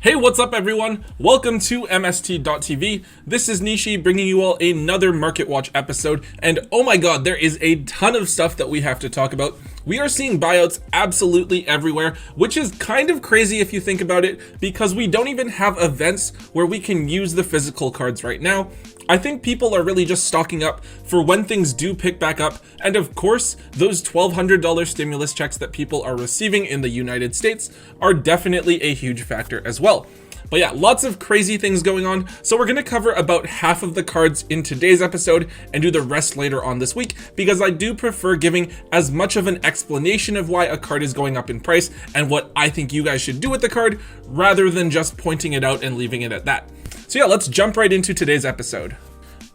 Hey, what's up everyone? Welcome to MST.TV. This is Nishi bringing you all another Market Watch episode, and oh my god, there is a ton of stuff that we have to talk about. We are seeing buyouts absolutely everywhere, which is kind of crazy if you think about it, because we don't even have events where we can use the physical cards right now. I think people are really just stocking up for when things do pick back up, and of course, those $1,200 stimulus checks that people are receiving in the United States are definitely a huge factor as well. But yeah, lots of crazy things going on, so we're going to cover about half of the cards in today's episode and do the rest later on this week, because I do prefer giving as much of an explanation of why a card is going up in price and what I think you guys should do with the card, rather than just pointing it out and leaving it at that. So yeah, let's jump right into today's episode.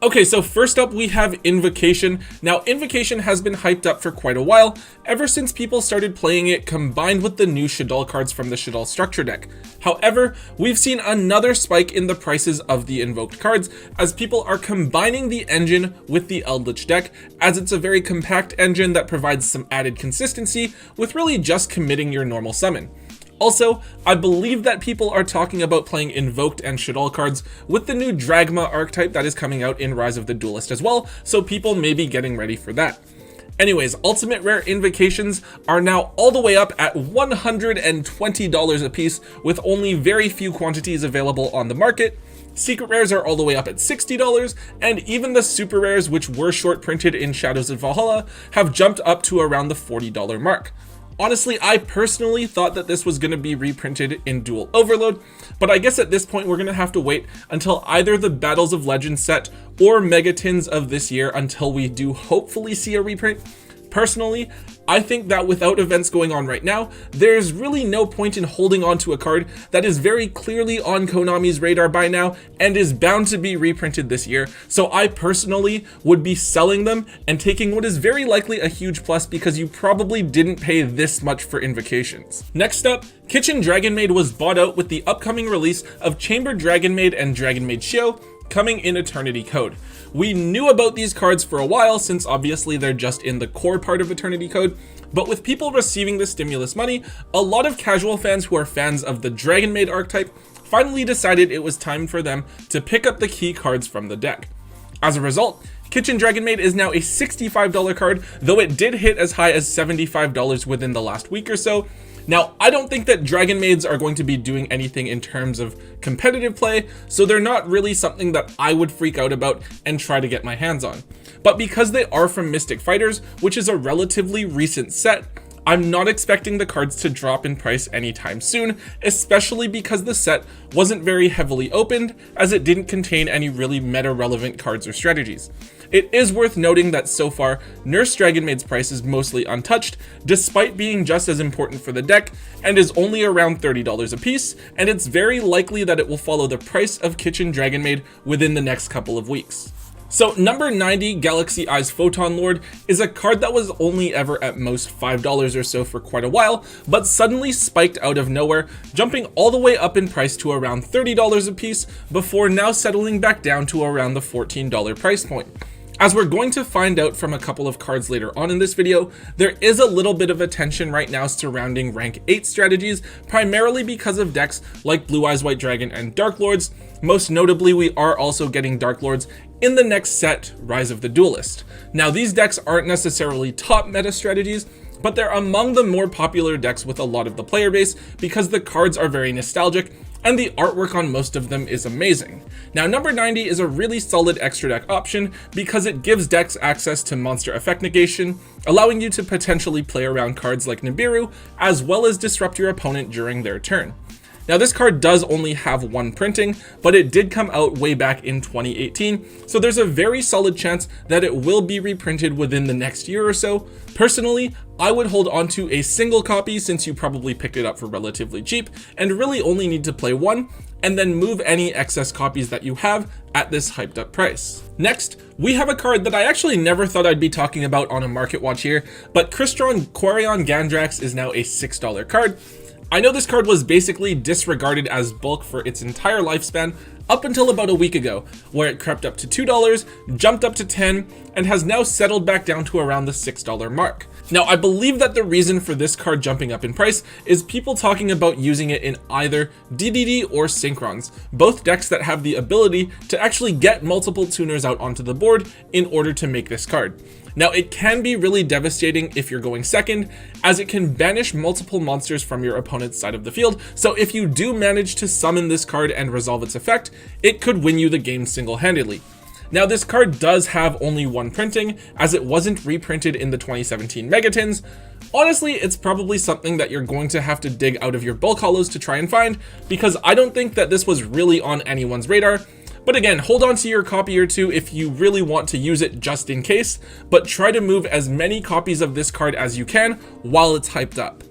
Okay, so first up we have Invocation. Now, Invocation has been hyped up for quite a while, ever since people started playing it combined with the new Shaddoll cards from the Shaddoll structure deck. However, we've seen another spike in the prices of the invoked cards, as people are combining the engine with the Eldritch deck, as it's a very compact engine that provides some added consistency with really just committing your normal summon. Also, I believe that people are talking about playing Invoked and Shaddoll cards with the new Dragma archetype that is coming out in Rise of the Duelist as well, so people may be getting ready for that. Anyways, Ultimate Rare Invocations are now all the way up at $120 a piece, with only very few quantities available on the market. Secret Rares are all the way up at $60, and even the Super Rares, which were short printed in Shadows of Valhalla, have jumped up to around the $40 mark. Honestly, I personally thought that this was going to be reprinted in Duel Overload, but I guess at this point we're going to have to wait until either the Battles of Legends set or Megatins of this year until we do hopefully see a reprint. Personally, I think that without events going on right now, there's really no point in holding on to a card that is very clearly on Konami's radar by now and is bound to be reprinted this year. So I personally would be selling them and taking what is very likely a huge plus, because you probably didn't pay this much for Invocations. Next up, Kitchen Dragon Maid was bought out with the upcoming release of Chamber Dragon Maid and Dragon Maid Yugioh coming in Eternity Code. We knew about these cards for a while, since obviously they're just in the core part of Eternity Code, but with people receiving the stimulus money, a lot of casual fans who are fans of the Dragon Maid archetype finally decided it was time for them to pick up the key cards from the deck. As a result, Kitchen Dragon Maid is now a $65 card, though it did hit as high as $75 within the last week or so. Now, I don't think that Dragon Maids are going to be doing anything in terms of competitive play, so they're not really something that I would freak out about and try to get my hands on. But because they are from Mystic Fighters, which is a relatively recent set, I'm not expecting the cards to drop in price anytime soon, especially because the set wasn't very heavily opened, as it didn't contain any really meta-relevant cards or strategies. It is worth noting that so far, Nurse Dragon Maid's price is mostly untouched, despite being just as important for the deck, and is only around $30 a piece, and it's very likely that it will follow the price of Kitchen Dragon Maid within the next couple of weeks. So number 90, Galaxy Eyes Photon Lord, is a card that was only ever at most $5 or so for quite a while, but suddenly spiked out of nowhere, jumping all the way up in price to around $30 a piece, before now settling back down to around the $14 price point. As we're going to find out from a couple of cards later on in this video, there is a little bit of attention right now surrounding rank 8 strategies, primarily because of decks like Blue Eyes White Dragon and Dark Lords. Most notably, we are also getting Dark Lords in the next set, Rise of the Duelist. Now, these decks aren't necessarily top meta strategies, but they're among the more popular decks with a lot of the player base, because the cards are very nostalgic and the artwork on most of them is amazing. Now, number 90 is a really solid extra deck option because it gives decks access to monster effect negation, allowing you to potentially play around cards like Nibiru, as well as disrupt your opponent during their turn. Now, this card does only have one printing, but it did come out way back in 2018, so there's a very solid chance that it will be reprinted within the next year or so. Personally, I would hold on to a single copy, since you probably picked it up for relatively cheap and really only need to play one, and then move any excess copies that you have at this hyped up price. Next, we have a card that I actually never thought I'd be talking about on a Market Watch here, but Christo and Quarry on Gandrax is now a $6 card. I know this card was basically disregarded as bulk for its entire lifespan up until about a week ago, where it crept up to $2, jumped up to $10, and has now settled back down to around the $6 mark. Now, I believe that the reason for this card jumping up in price is people talking about using it in either DDD or Synchrons, both decks that have the ability to actually get multiple tuners out onto the board in order to make this card. Now, it can be really devastating if you're going second, as it can banish multiple monsters from your opponent's side of the field, so if you do manage to summon this card and resolve its effect, it could win you the game single-handedly. Now, this card does have only one printing, as it wasn't reprinted in the 2017 Megatins. Honestly, it's probably something that you're going to have to dig out of your bulk hollows to try and find, because I don't think that this was really on anyone's radar. But again, hold on to your copy or two if you really want to use it just in case, but try to move as many copies of this card as you can while it's hyped up.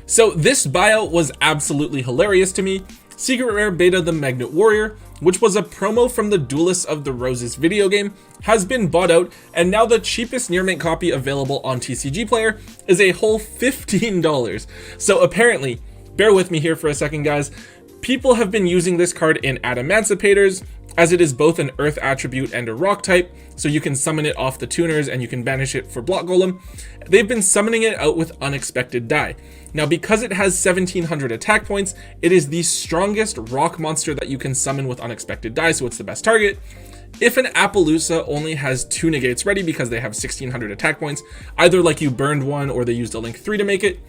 So this buyout was absolutely hilarious to me. Secret Rare Beta the Magnet Warrior, which was a promo from the Duelists of the Roses video game, has been bought out, and now the cheapest near mint copy available on TCG Player is a whole $15. So apparently, bear with me here for a second guys, people have been using this card in Adamancipators, as it is both an earth attribute and a rock type, so you can summon it off the tuners and you can banish it for Block Golem. They've been summoning it out with Unexpected Die. Now, because it has 1700 attack points, it is the strongest rock monster that you can summon with Unexpected Die, so it's the best target. If an Appaloosa only has 2 negates ready because they have 1600 attack points, either like you burned one or they used a Link 3 to make it,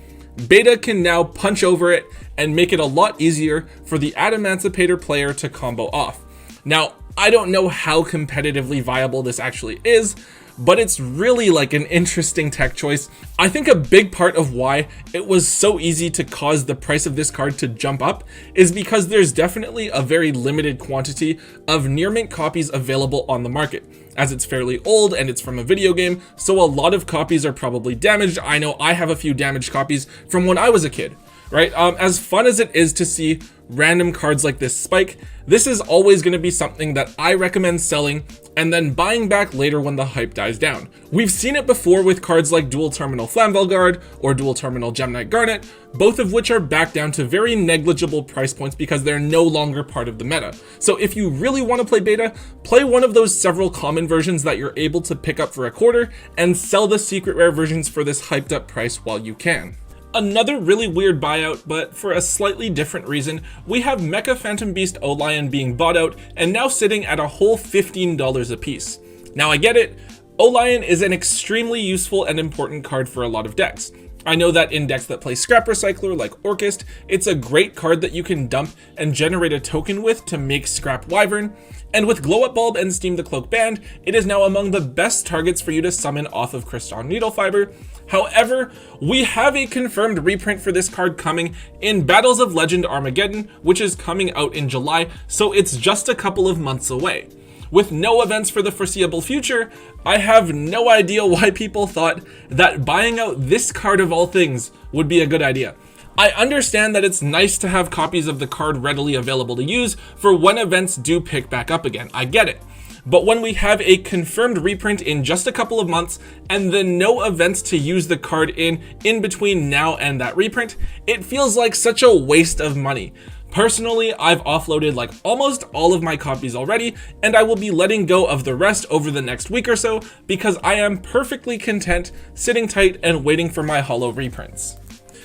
Beta can now punch over it and make it a lot easier for the Adamancipator player to combo off. Now, I don't know how competitively viable this actually is, but it's really like an interesting tech choice. I think a big part of why it was so easy to cause the price of this card to jump up is because there's definitely a very limited quantity of near mint copies available on the market, as it's fairly old and it's from a video game, so a lot of copies are probably damaged. I know I have a few damaged copies from when I was a kid. Right? As fun as it is to see random cards like this spike, this is always going to be something that I recommend selling and then buying back later when the hype dies down. We've seen it before with cards like Dual Terminal Flamvelguard or Dual Terminal Gemnite Garnet, both of which are back down to very negligible price points because they're no longer part of the meta. So if you really want to play beta, play one of those several common versions that you're able to pick up for a quarter and sell the secret rare versions for this hyped up price while you can. Another really weird buyout, but for a slightly different reason, we have Mecha Phantom Beast O-Lion being bought out and now sitting at a whole $15 a piece. Now I get it, O-Lion is an extremely useful and important card for a lot of decks. I know that in decks that play Scrap Recycler like Orchist, it's a great card that you can dump and generate a token with to make Scrap Wyvern, and with Glow Up Bulb and Steam the Cloak banned, it is now among the best targets for you to summon off of Crystal Needle Fiber. However, we have a confirmed reprint for this card coming in Battles of Legend Armageddon, which is coming out in July, so it's just a couple of months away. With no events for the foreseeable future, I have no idea why people thought that buying out this card of all things would be a good idea. I understand that it's nice to have copies of the card readily available to use for when events do pick back up again, I get it. But when we have a confirmed reprint in just a couple of months and then no events to use the card in between now and that reprint, it feels like such a waste of money. Personally, I've offloaded like almost all of my copies already, and I will be letting go of the rest over the next week or so because I am perfectly content sitting tight and waiting for my holo reprints.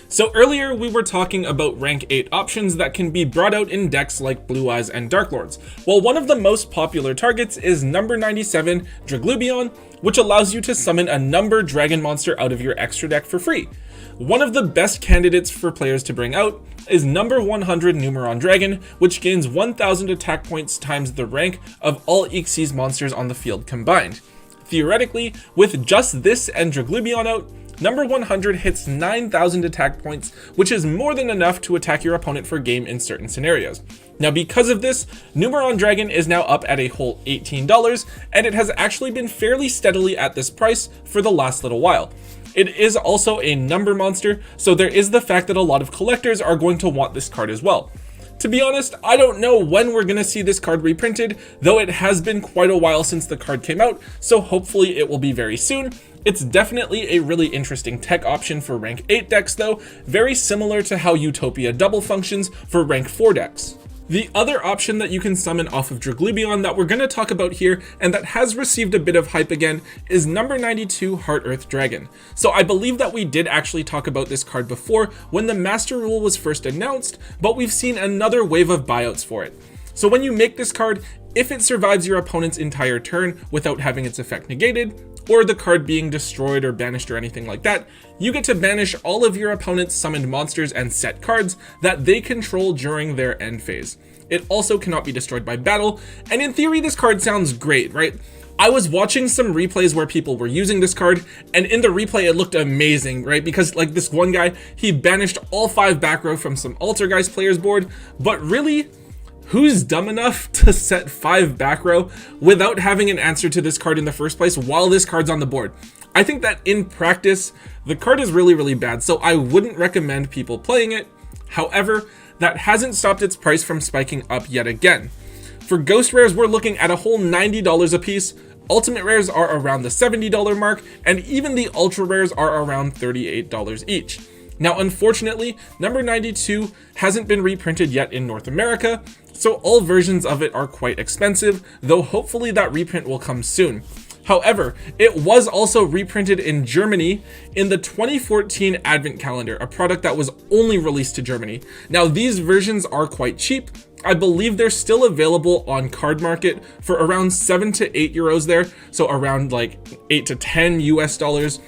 So earlier we were talking about rank 8 options that can be brought out in decks like Blue Eyes and Dark Lords. Well, one of the most popular targets is number 97 Draglubion, which allows you to summon a number dragon monster out of your extra deck for free. One of the best candidates for players to bring out is number 100 Numeron Dragon, which gains 1000 attack points times the rank of all Xyz monsters on the field combined. Theoretically, with just this and Draglubion out, number 100 hits 9,000 attack points, which is more than enough to attack your opponent for game in certain scenarios. Now because of this, Numeron Dragon is now up at a whole $18, and it has actually been fairly steadily at this price for the last little while. It is also a number monster, so there is the fact that a lot of collectors are going to want this card as well. To be honest, I don't know when we're going to see this card reprinted, though it has been quite a while since the card came out, so hopefully it will be very soon. It's definitely a really interesting tech option for rank 8 decks though, very similar to how Utopia double functions for rank 4 decks. The other option that you can summon off of Draglubion that we're going to talk about here and that has received a bit of hype again is number 92 Heart Earth Dragon. So I believe that we did actually talk about this card before when the Master Rule was first announced, but we've seen another wave of buyouts for it. So when you make this card, if it survives your opponent's entire turn without having its effect negated, or the card being destroyed or banished or anything like that, you get to banish all of your opponent's summoned monsters and set cards that they control during their end phase. It also cannot be destroyed by battle, and in theory this card sounds great, right? I was watching some replays where people were using this card, and in the replay it looked amazing, right? Because like this one guy, he banished all 5 back row from some Altergeist player's board, but really, who's dumb enough to set 5 back row without having an answer to this card in the first place while this card's on the board? I think that in practice, the card is really bad, so I wouldn't recommend people playing it. However, that hasn't stopped its price from spiking up yet again. For Ghost Rares, we're looking at a whole $90 a piece. Ultimate Rares are around the $70 mark, and even the Ultra Rares are around $38 each. Now, unfortunately, number 92 hasn't been reprinted yet in North America, so all versions of it are quite expensive, though hopefully that reprint will come soon. However, it was also reprinted in Germany in the 2014 Advent Calendar, a product that was only released to Germany. Now, these versions are quite cheap. I believe they're still available on Card Market for around 7 to 8 euros there, so around like 8 to 10 US dollars.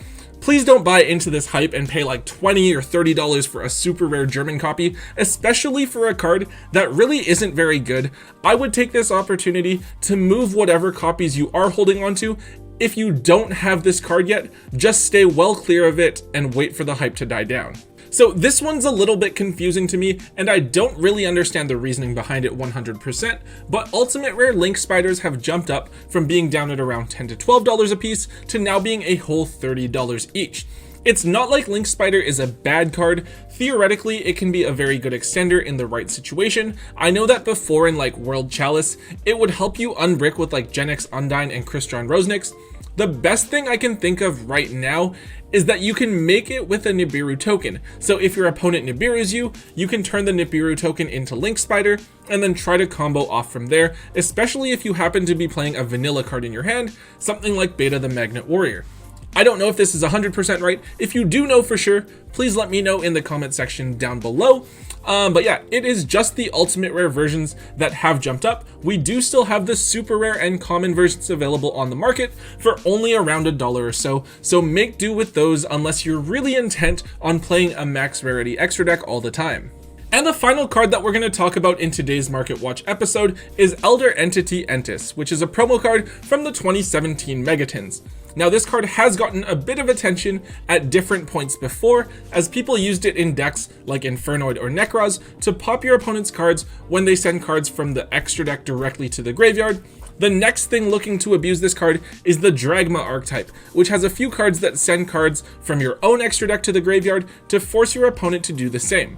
Please don't buy into this hype and pay like $20 or $30 for a super rare German copy, especially for a card that really isn't very good. I would take this opportunity to move whatever copies you are holding onto. If you don't have this card yet, just stay well clear of it and wait for the hype to die down. So this one's a little bit confusing to me, and I don't really understand the reasoning behind it 100%, but Ultimate Rare Link Spiders have jumped up from being down at around $10 to $12 a piece to now being a whole $30 each. It's not like Link Spider is a bad card. Theoretically, it can be a very good extender in the right situation. I know that before in like World Chalice, it would help you unbrick with like Gen X Undyne and Crystron Rosenix. The best thing I can think of right now is that you can make it with a Nibiru token. So if your opponent Nibirus you, you can turn the Nibiru token into Link Spider and then try to combo off from there, especially if you happen to be playing a vanilla card in your hand, something like Beta the Magnet Warrior. I don't know if this is 100% right. If you do know for sure, please let me know in the comment section down below. But yeah, it is just the Ultimate Rare versions that have jumped up. We do still have the Super Rare and Common versions available on the market for only around $1 or so. So make do with those unless you're really intent on playing a max rarity extra deck all the time. And the final card that we're going to talk about in today's Market Watch episode is Elder Entity Entis, which is a promo card from the 2017 Megatins. Now this card has gotten a bit of attention at different points before, as people used it in decks like Infernoid or Necros to pop your opponent's cards when they send cards from the extra deck directly to the graveyard. The next thing looking to abuse this card is the Dragma archetype, which has a few cards that send cards from your own extra deck to the graveyard to force your opponent to do the same.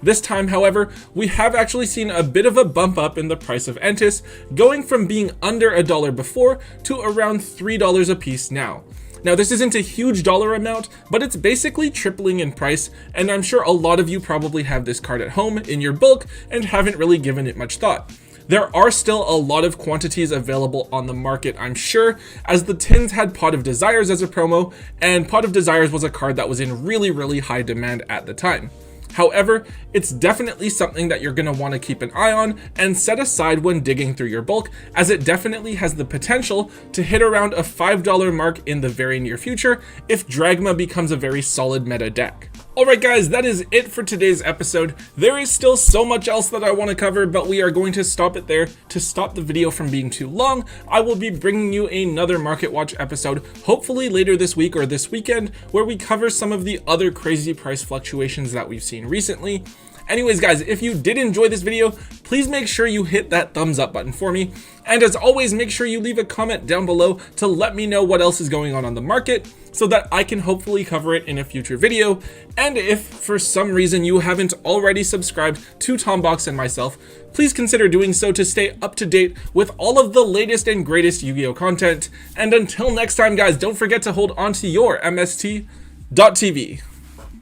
This time, however, we have actually seen a bit of a bump up in the price of Entis, going from being under $1 before to around $3 a piece now. Now this isn't a huge dollar amount, but it's basically tripling in price, and I'm sure a lot of you probably have this card at home in your bulk and haven't really given it much thought. There are still a lot of quantities available on the market, I'm sure, as the tins had Pot of Desires as a promo, and Pot of Desires was a card that was in really high demand at the time. However, it's definitely something that you're going to want to keep an eye on and set aside when digging through your bulk, as it definitely has the potential to hit around a $5 mark in the very near future if Dragma becomes a very solid meta deck. Alright guys, that is it for today's episode. There is still so much else that I want to cover, but we are going to stop it there. To stop the video from being too long, I will be bringing you another Market Watch episode, hopefully later this week or this weekend, where we cover some of the other crazy price fluctuations that we've seen recently. Anyways, guys, if you did enjoy this video, please make sure you hit that thumbs up button for me. And as always, make sure you leave a comment down below to let me know what else is going on the market so that I can hopefully cover it in a future video. And if for some reason you haven't already subscribed to Tombox and myself, please consider doing so to stay up to date with all of the latest and greatest Yu-Gi-Oh content. And until next time, guys, don't forget to hold on to your MST.TV.